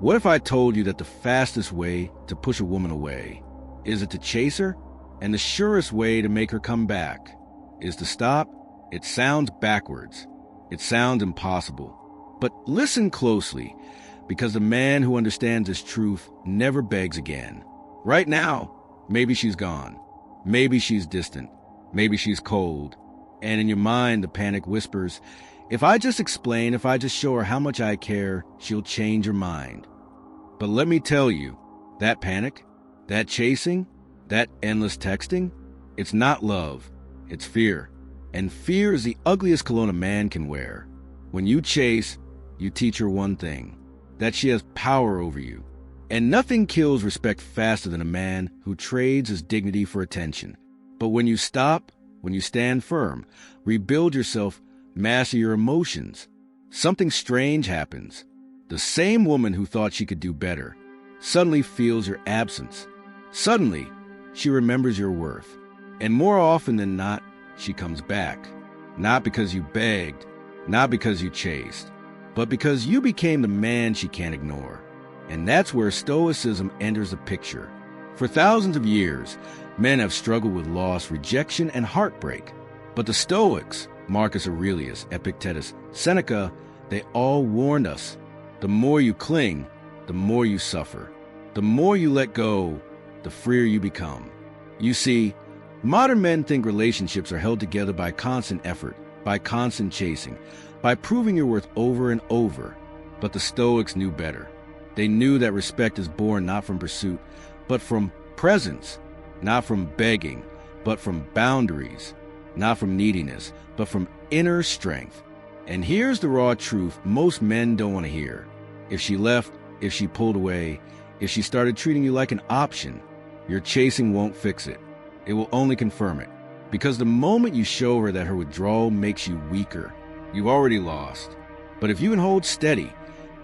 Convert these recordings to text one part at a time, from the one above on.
What if I told you that the fastest way to push a woman away is it to chase her, and the surest way to make her come back is to stop? It sounds backwards. It sounds impossible. But listen closely, because the man who understands this truth never begs again. Right now, maybe she's gone. Maybe she's distant. Maybe she's cold. And in your mind, the panic whispers, if I just explain, if I just show her how much I care, she'll change her mind. But let me tell you, that panic, that chasing, that endless texting, it's not love, it's fear. And fear is the ugliest cologne a man can wear. When you chase, you teach her one thing, that she has power over you. And nothing kills respect faster than a man who trades his dignity for attention. But when you stop, when you stand firm, rebuild yourself, master your emotions, something strange happens. The same woman who thought she could do better suddenly feels your absence. Suddenly, she remembers your worth. And more often than not, she comes back. Not because you begged, not because you chased, but because you became the man she can't ignore. And that's where Stoicism enters the picture. For thousands of years, men have struggled with loss, rejection, and heartbreak. But the Stoics, Marcus Aurelius, Epictetus, Seneca, they all warned us. The more you cling, the more you suffer. The more you let go, the freer you become. You see, modern men think relationships are held together by constant effort, by constant chasing, by proving your worth over and over. But the Stoics knew better. They knew that respect is born not from pursuit, but from presence, not from begging, but from boundaries, not from neediness, but from inner strength. And here's the raw truth most men don't want to hear. If she left, if she pulled away, if she started treating you like an option, your chasing won't fix it. It will only confirm it. Because the moment you show her that her withdrawal makes you weaker, you've already lost. But if you can hold steady,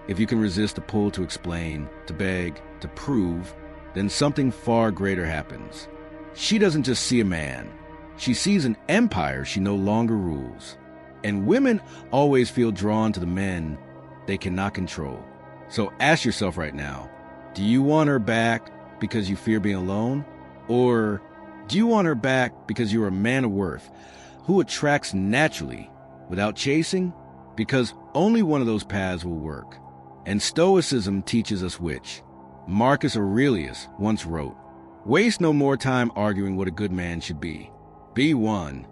if you can resist the pull to explain, to beg, to prove, then something far greater happens. She doesn't just see a man. She sees an empire she no longer rules. And women always feel drawn to the men they cannot control. So ask yourself right now, do you want her back because you fear being alone? Or do you want her back because you're a man of worth who attracts naturally without chasing? Because only one of those paths will work. And Stoicism teaches us which. Marcus Aurelius once wrote, "Waste no more time arguing what a good man should be. Be one."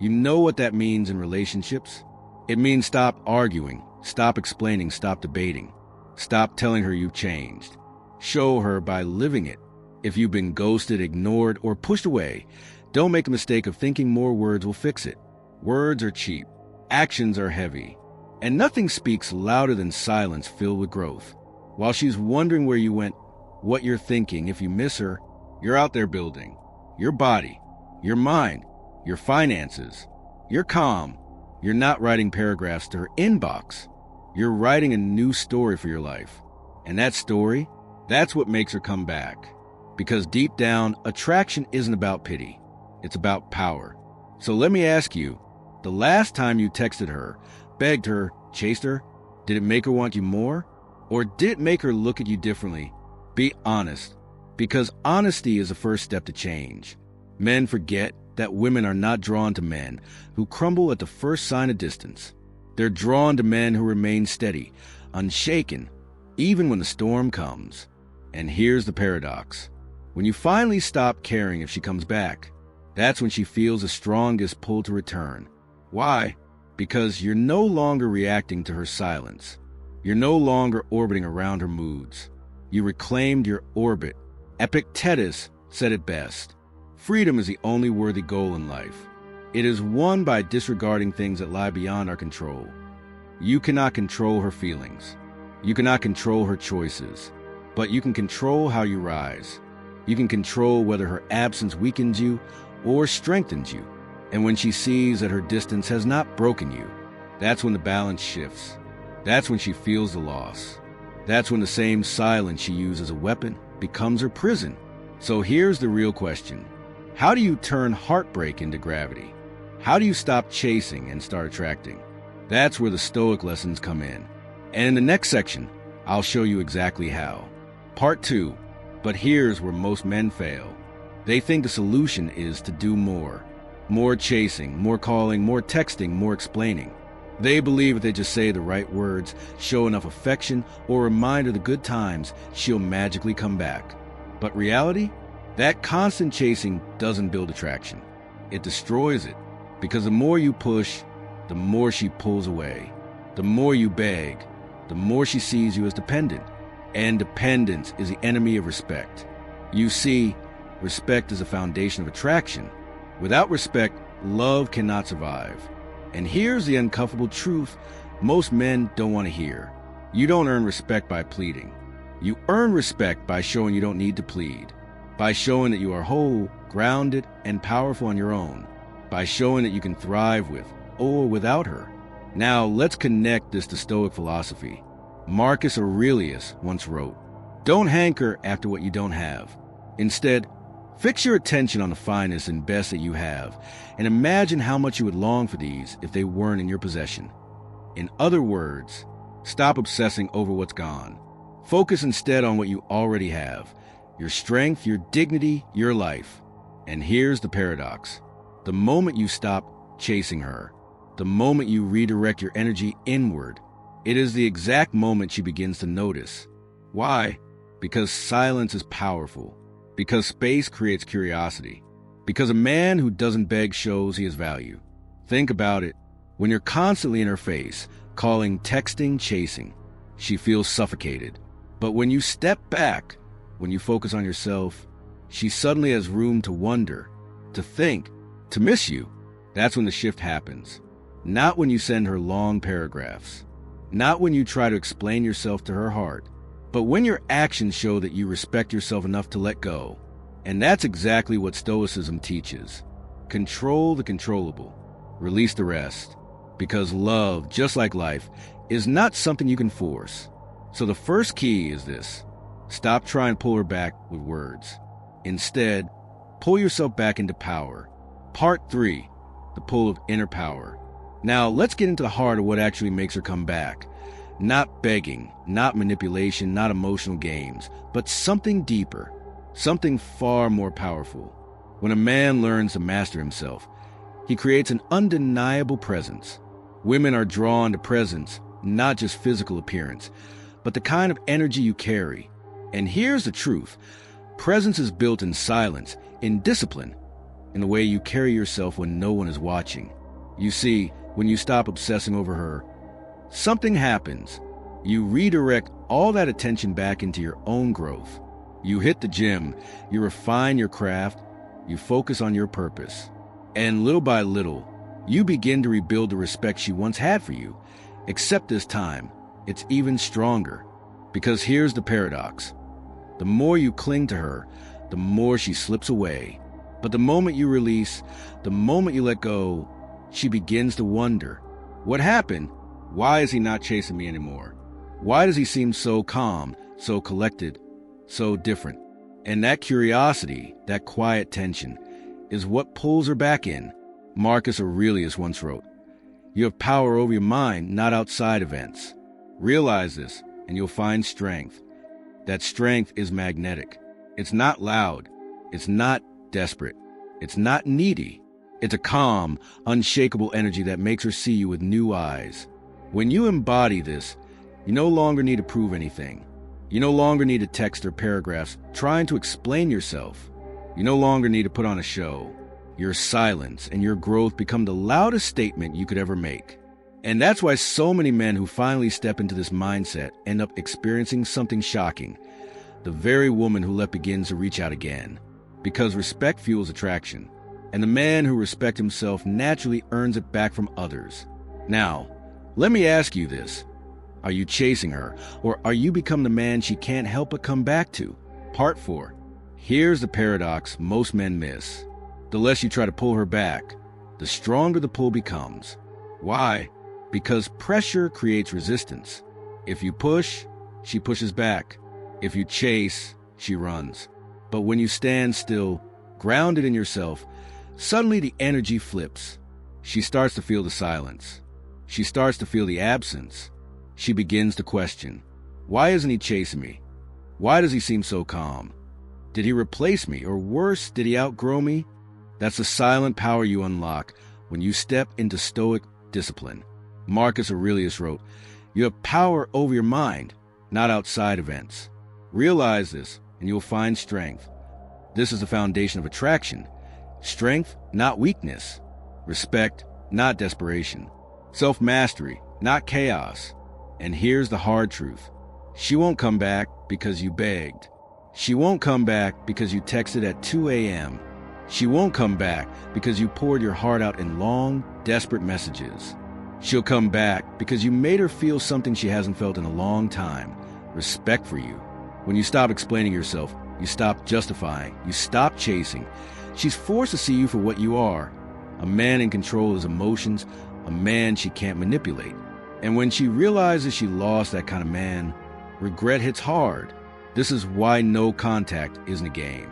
You know what that means in relationships? It means stop arguing, stop explaining, stop debating. Stop telling her you've changed. Show her by living it. If you've been ghosted, ignored, or pushed away, don't make the mistake of thinking more words will fix it. Words are cheap. Actions are heavy. And nothing speaks louder than silence filled with growth. While she's wondering where you went, what you're thinking, if you miss her, you're out there building. Your body, your mind, your finances. You're calm. You're not writing paragraphs to her inbox. You're writing a new story for your life. And that story, that's what makes her come back. Because deep down, attraction isn't about pity. It's about power. So let me ask you, the last time you texted her, begged her, chased her, did it make her want you more? Or did it make her look at you differently? Be honest. Because honesty is the first step to change. Men forget that women are not drawn to men who crumble at the first sign of distance. They're drawn to men who remain steady, unshaken, even when the storm comes. And here's the paradox. When you finally stop caring if she comes back, that's when she feels the strongest pull to return. Why? Because you're no longer reacting to her silence. You're no longer orbiting around her moods. You reclaimed your orbit. Epictetus said it best. Freedom is the only worthy goal in life. It is won by disregarding things that lie beyond our control. You cannot control her feelings. You cannot control her choices. But you can control how you rise. You can control whether her absence weakens you or strengthens you. And when she sees that her distance has not broken you, that's when the balance shifts. That's when she feels the loss. That's when the same silence she used as a weapon becomes her prison. So here's the real question. How do you turn heartbreak into gravity? How do you stop chasing and start attracting? That's where the Stoic lessons come in. And in the next section, I'll show you exactly how. Part 2. But here's where most men fail. They think the solution is to do more. More chasing, more calling, more texting, more explaining. They believe if they just say the right words, show enough affection, or remind her the good times, she'll magically come back. But reality? That constant chasing doesn't build attraction. It destroys it. Because the more you push, the more she pulls away. The more you beg, the more she sees you as dependent. And dependence is the enemy of respect. You see, respect is a foundation of attraction. Without respect, love cannot survive. And here's the uncomfortable truth most men don't want to hear. You don't earn respect by pleading. You earn respect by showing you don't need to plead. By showing that you are whole, grounded, and powerful on your own. By showing that you can thrive with or without her. Now, let's connect this to Stoic philosophy. Marcus Aurelius once wrote, "Don't hanker after what you don't have. Instead, fix your attention on the finest and best that you have, and imagine how much you would long for these if they weren't in your possession." In other words, stop obsessing over what's gone. Focus instead on what you already have. Your strength, your dignity, your life. And here's the paradox. The moment you stop chasing her, the moment you redirect your energy inward, it is the exact moment she begins to notice. Why? Because silence is powerful. Because space creates curiosity. Because a man who doesn't beg shows he has value. Think about it. When you're constantly in her face, calling, texting, chasing, she feels suffocated. But when you step back, when you focus on yourself, she suddenly has room to wonder, to think, to miss you. That's when the shift happens. Not when you send her long paragraphs. Not when you try to explain yourself to her heart. But when your actions show that you respect yourself enough to let go. And that's exactly what Stoicism teaches. Control the controllable. Release the rest. Because love, just like life, is not something you can force. So the first key is this. Stop trying to pull her back with words. Instead, pull yourself back into power. Part 3. The pull of inner power. Now, let's get into the heart of what actually makes her come back. Not begging, not manipulation, not emotional games, but something deeper, something far more powerful. When a man learns to master himself, he creates an undeniable presence. Women are drawn to presence, not just physical appearance, but the kind of energy you carry. And here's the truth. Presence is built in silence, in discipline, in the way you carry yourself when no one is watching. You see, when you stop obsessing over her, something happens. You redirect all that attention back into your own growth. You hit the gym, you refine your craft, you focus on your purpose. And little by little, you begin to rebuild the respect she once had for you. Except this time, it's even stronger. Because here's the paradox. The more you cling to her, the more she slips away. But the moment you release, the moment you let go, she begins to wonder, what happened? Why is he not chasing me anymore? Why does he seem so calm, so collected, so different? And that curiosity, that quiet tension, is what pulls her back in. Marcus Aurelius once wrote, "You have power over your mind, not outside events." Realize this, and you'll find strength. That strength is magnetic. It's not loud. It's not desperate. It's not needy. It's a calm, unshakable energy that makes her see you with new eyes. When you embody this, you no longer need to prove anything. You no longer need to text or paragraphs trying to explain yourself. You no longer need to put on a show. Your silence and your growth become the loudest statement you could ever make. And that's why so many men who finally step into this mindset end up experiencing something shocking. The very woman who left begins to reach out again. Because respect fuels attraction. And the man who respects himself naturally earns it back from others. Now, let me ask you this. Are you chasing her, or are you become the man she can't help but come back to? Part 4. Here's the paradox most men miss. The less you try to pull her back, the stronger the pull becomes. Why? Because pressure creates resistance. If you push, she pushes back. If you chase, she runs. But when you stand still, grounded in yourself, suddenly the energy flips. She starts to feel the silence. She starts to feel the absence. She begins to question. Why isn't he chasing me? Why does he seem so calm? Did he replace me? Or worse, did he outgrow me? That's the silent power you unlock when you step into Stoic discipline. Marcus Aurelius wrote, "You have power over your mind, not outside events." Realize this, and you'll find strength. This is the foundation of attraction. Strength, not weakness. Respect, not desperation. Self-mastery, not chaos. And here's the hard truth. She won't come back because you begged. She won't come back because you texted at 2 a.m. She won't come back because you poured your heart out in long, desperate messages. She'll come back because you made her feel something she hasn't felt in a long time. Respect for you. When you stop explaining yourself, you stop justifying, you stop chasing. She's forced to see you for what you are. A man in control of his emotions, a man she can't manipulate. And when she realizes she lost that kind of man, regret hits hard. This is why no contact isn't a game.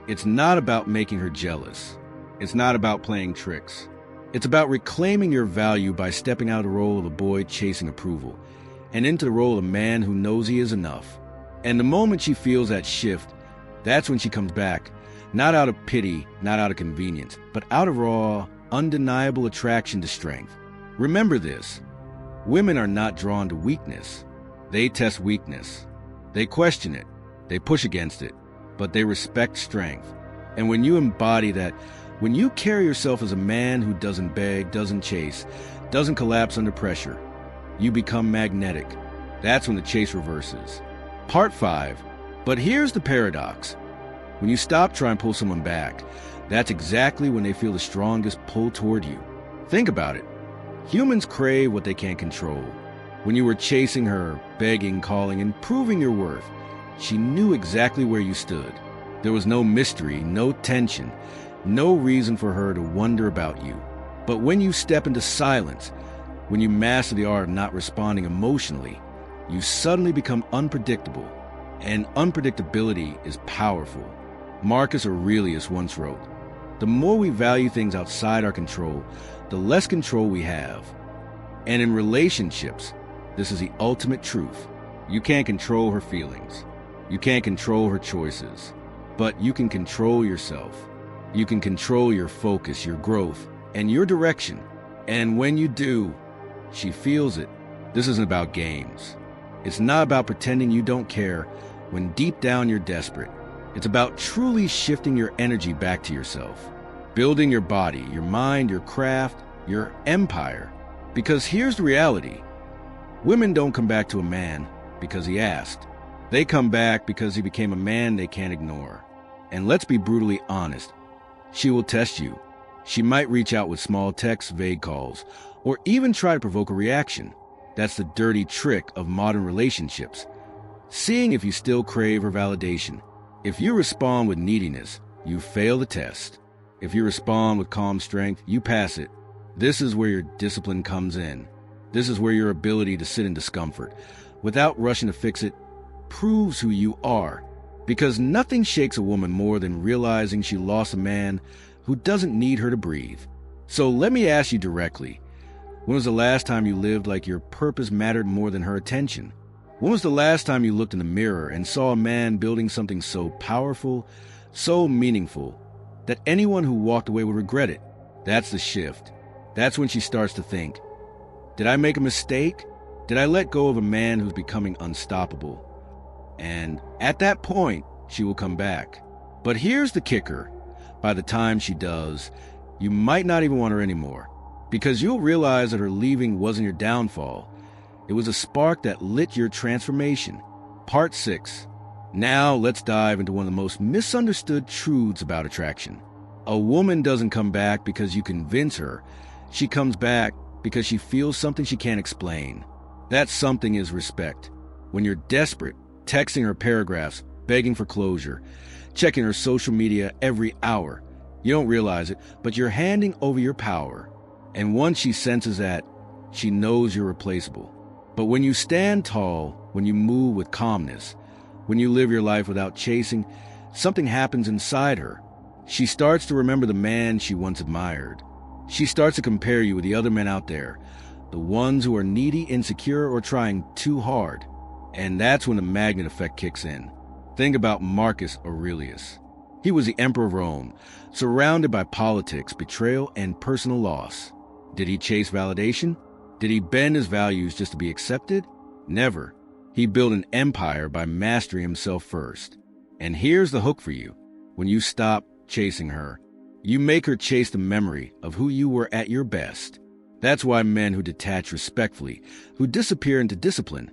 It's not about making her jealous. It's not about playing tricks. It's about reclaiming your value by stepping out of the role of a boy chasing approval and into the role of a man who knows he is enough. And the moment she feels that shift, that's when she comes back, not out of pity, not out of convenience, but out of raw, undeniable attraction to strength. Remember this. Women are not drawn to weakness. They test weakness. They question it. They push against it. But they respect strength. And when you embody that, when you carry yourself as a man who doesn't beg, doesn't chase, doesn't collapse under pressure, you become magnetic. That's when the chase reverses. Part 5. But here's the paradox. When you stop trying to pull someone back, that's exactly when they feel the strongest pull toward you. Think about it. Humans crave what they can't control. When you were chasing her, begging, calling, and proving your worth, she knew exactly where you stood. There was no mystery, no tension, no reason for her to wonder about you. But when you step into silence, when you master the art of not responding emotionally, you suddenly become unpredictable. And unpredictability is powerful. Marcus Aurelius once wrote, "The more we value things outside our control, the less control we have." And in relationships, this is the ultimate truth. You can't control her feelings. You can't control her choices. But you can control yourself. You can control your focus, your growth, and your direction. And when you do, she feels it. This isn't about games. It's not about pretending you don't care when deep down you're desperate. It's about truly shifting your energy back to yourself, building your body, your mind, your craft, your empire. Because here's the reality. Women don't come back to a man because he asked. They come back because he became a man they can't ignore. And let's be brutally honest. She will test you. She might reach out with small texts, vague calls, or even try to provoke a reaction. That's the dirty trick of modern relationships. Seeing if you still crave her validation. If you respond with neediness, you fail the test. If you respond with calm strength, you pass it. This is where your discipline comes in. This is where your ability to sit in discomfort, without rushing to fix it, proves who you are. Because nothing shakes a woman more than realizing she lost a man who doesn't need her to breathe. So let me ask you directly. When was the last time you lived like your purpose mattered more than her attention? When was the last time you looked in the mirror and saw a man building something so powerful, so meaningful, that anyone who walked away would regret it? That's the shift. That's when she starts to think, did I make a mistake? Did I let go of a man who's becoming unstoppable? And at that point, she will come back. But here's the kicker. By the time she does, you might not even want her anymore. Because you'll realize that her leaving wasn't your downfall. It was a spark that lit your transformation. Part 6. Now let's dive into one of the most misunderstood truths about attraction. A woman doesn't come back because you convince her. She comes back because she feels something she can't explain. That something is respect. When you're desperate, texting her paragraphs, begging for closure, checking her social media every hour, you don't realize it, but you're handing over your power. And once she senses that, she knows you're replaceable. But when you stand tall, when you move with calmness, when you live your life without chasing, something happens inside her. She starts to remember the man she once admired. She starts to compare you with the other men out there, the ones who are needy, insecure, or trying too hard. And that's when the magnet effect kicks in. Think about Marcus Aurelius. He was the emperor of Rome, surrounded by politics, betrayal, and personal loss. Did he chase validation? Did he bend his values just to be accepted? Never. He built an empire by mastering himself first. And here's the hook for you. When you stop chasing her, you make her chase the memory of who you were at your best. That's why men who detach respectfully, who disappear into discipline,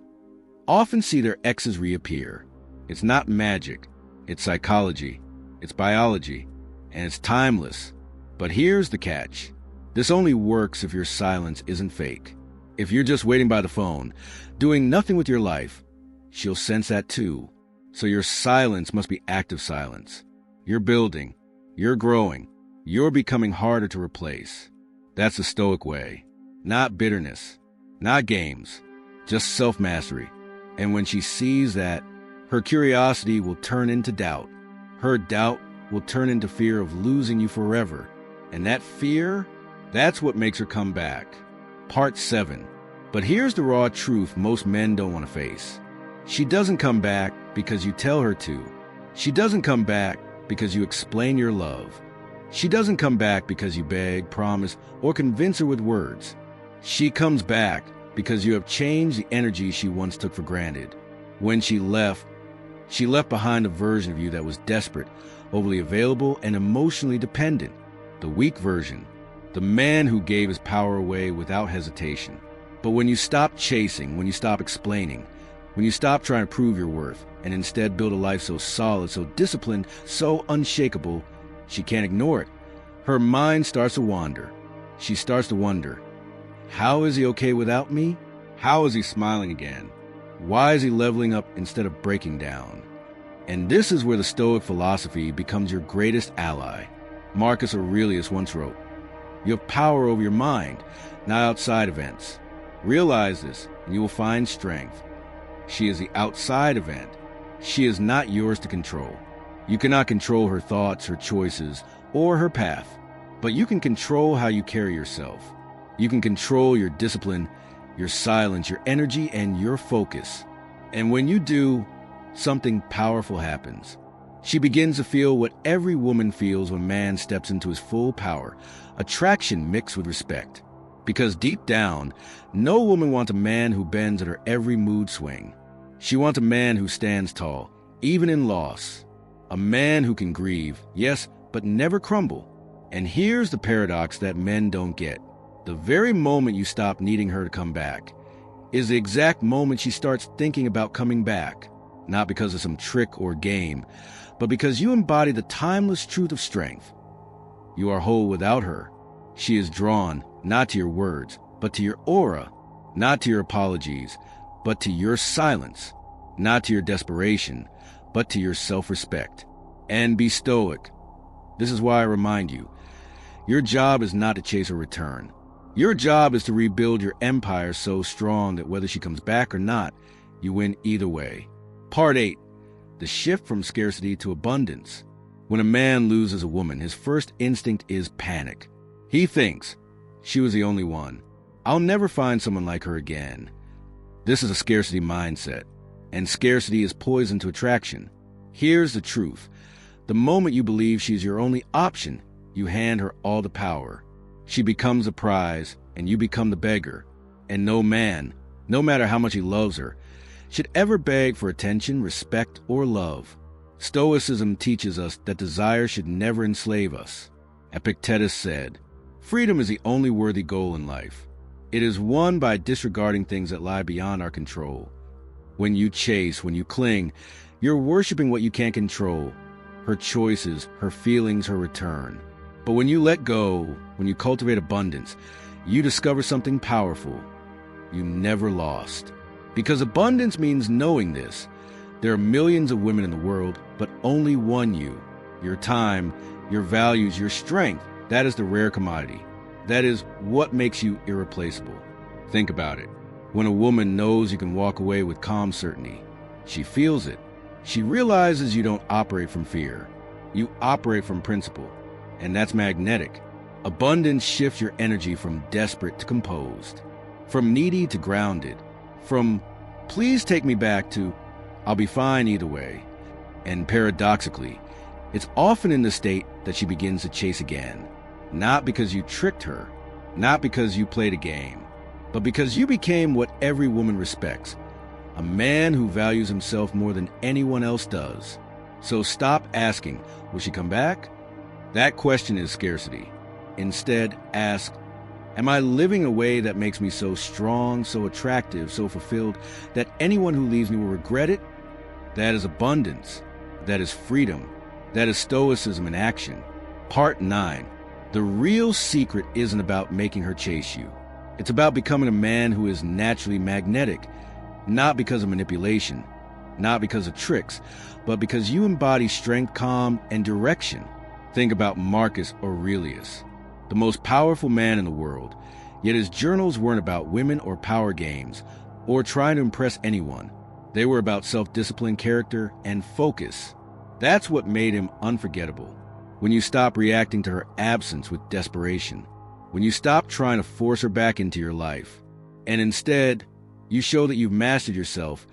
often see their exes reappear. It's not magic. It's psychology. It's biology. And it's timeless. But here's the catch. This only works if your silence isn't fake. If you're just waiting by the phone, doing nothing with your life, she'll sense that too. So your silence must be active silence. You're building. You're growing. You're becoming harder to replace. That's the Stoic way. Not bitterness. Not games. Just self-mastery. And when she sees that, her curiosity will turn into doubt. Her doubt will turn into fear of losing you forever. And that fear, that's what makes her come back. Part 7. But here's the raw truth most men don't want to face. She doesn't come back because you tell her to. She doesn't come back because you explain your love. She doesn't come back because you beg, promise, or convince her with words. She comes back because you have changed the energy she once took for granted. When she left behind a version of you that was desperate, overly available, and emotionally dependent. The weak version. The man who gave his power away without hesitation. But when you stop chasing, when you stop explaining, when you stop trying to prove your worth, and instead build a life so solid, so disciplined, so unshakable, she can't ignore it. Her mind starts to wander. She starts to wonder, how is he okay without me? How is he smiling again? Why is he leveling up instead of breaking down? And this is where the Stoic philosophy becomes your greatest ally. Marcus Aurelius once wrote, "You have power over your mind, not outside events. Realize this, and you will find strength." She is the outside event. She is not yours to control. You cannot control her thoughts, her choices, or her path, but you can control how you carry yourself. You can control your discipline, your silence, your energy, and your focus. And when you do, something powerful happens. She begins to feel what every woman feels when a man steps into his full power, attraction mixed with respect. Because deep down, no woman wants a man who bends at her every mood swing. She wants a man who stands tall, even in loss. A man who can grieve, yes, but never crumble. And here's the paradox that men don't get. The very moment you stop needing her to come back is the exact moment she starts thinking about coming back. Not because of some trick or game, but because you embody the timeless truth of strength. You are whole without her. She is drawn, not to your words, but to your aura, not to your apologies, but to your silence, not to your desperation, but to your self-respect. And be stoic. This is why I remind you, your job is not to chase a return. Your job is to rebuild your empire so strong that whether she comes back or not, you win either way. Part 8. The shift from scarcity to abundance. When a man loses a woman, his first instinct is panic. He thinks, she was the only one. I'll never find someone like her again. This is a scarcity mindset, and scarcity is poison to attraction. Here's the truth. The moment you believe she's your only option, you hand her all the power. She becomes a prize, and you become the beggar. And no man, no matter how much he loves her, should ever beg for attention, respect, or love. Stoicism teaches us that desire should never enslave us. Epictetus said, "Freedom is the only worthy goal in life. It is won by disregarding things that lie beyond our control." When you chase, when you cling, you're worshiping what you can't control. Her choices, her feelings, her return. But when you let go, when you cultivate abundance, you discover something powerful. You never lost. Because abundance means knowing this. There are millions of women in the world, but only one you. Your time, your values, your strength, that is the rare commodity. That is what makes you irreplaceable. Think about it. When a woman knows you can walk away with calm certainty, she feels it. She realizes you don't operate from fear. You operate from principle. And that's magnetic. Abundance shifts your energy from desperate to composed, from needy to grounded, from please take me back to, I'll be fine either way. And paradoxically, it's often in the state that she begins to chase again. Not because you tricked her, not because you played a game, but because you became what every woman respects, a man who values himself more than anyone else does. So stop asking, will she come back? That question is scarcity. Instead, ask, am I living a way that makes me so strong, so attractive, so fulfilled that anyone who leaves me will regret it? That is abundance. That is freedom. That is stoicism in action. Part 9. The real secret isn't about making her chase you. It's about becoming a man who is naturally magnetic, not because of manipulation, not because of tricks, but because you embody strength, calm, and direction. Think about Marcus Aurelius, the most powerful man in the world, yet his journals weren't about women or power games, or trying to impress anyone. They were about self-discipline, character, and focus. That's what made him unforgettable. When you stop reacting to her absence with desperation, when you stop trying to force her back into your life, and instead, you show that you've mastered yourself,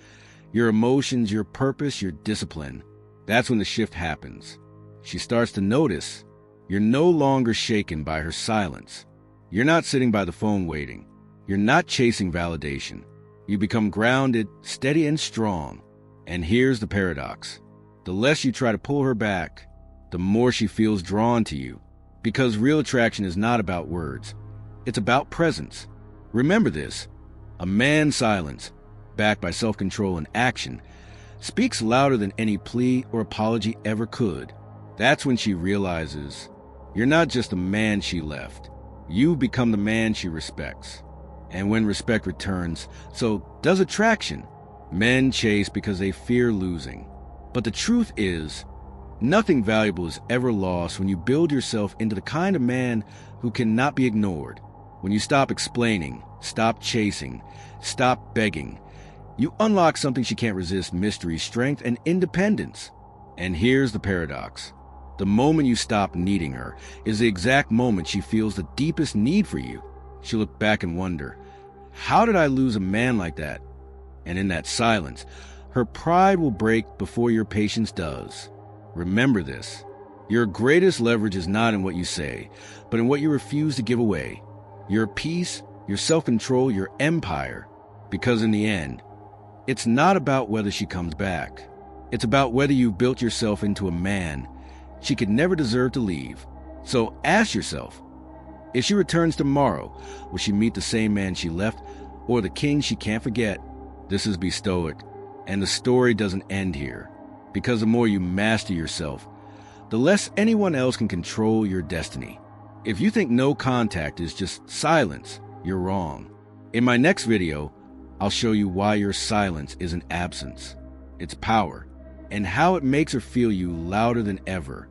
your emotions, your purpose, your discipline, that's when the shift happens. She starts to notice you're no longer shaken by her silence. You're not sitting by the phone waiting. You're not chasing validation. You become grounded, steady, and strong. And here's the paradox. The less you try to pull her back, the more she feels drawn to you. Because real attraction is not about words. It's about presence. Remember this. A man's silence, backed by self-control and action, speaks louder than any plea or apology ever could. That's when she realizes you're not just the man she left. You've become the man she respects. And when respect returns, so does attraction. Men chase because they fear losing. But the truth is, nothing valuable is ever lost when you build yourself into the kind of man who cannot be ignored. When you stop explaining, stop chasing, stop begging, you unlock something she can't resist: mystery, strength, and independence. And here's the paradox. The moment you stop needing her is the exact moment she feels the deepest need for you. She'll look back and wonder, how did I lose a man like that? And in that silence, her pride will break before your patience does. Remember this. Your greatest leverage is not in what you say, but in what you refuse to give away. Your peace, your self-control, your empire. Because in the end, it's not about whether she comes back. It's about whether you've built yourself into a man she could never deserve to leave. So ask yourself, if she returns tomorrow, will she meet the same man she left, or the king she can't forget? This is Be Stoic, and the story doesn't end here. Because the more you master yourself, the less anyone else can control your destiny. If you think no contact is just silence, you're wrong. In my next video, I'll show you why your silence isn't absence. It's power, and how it makes her feel you louder than ever.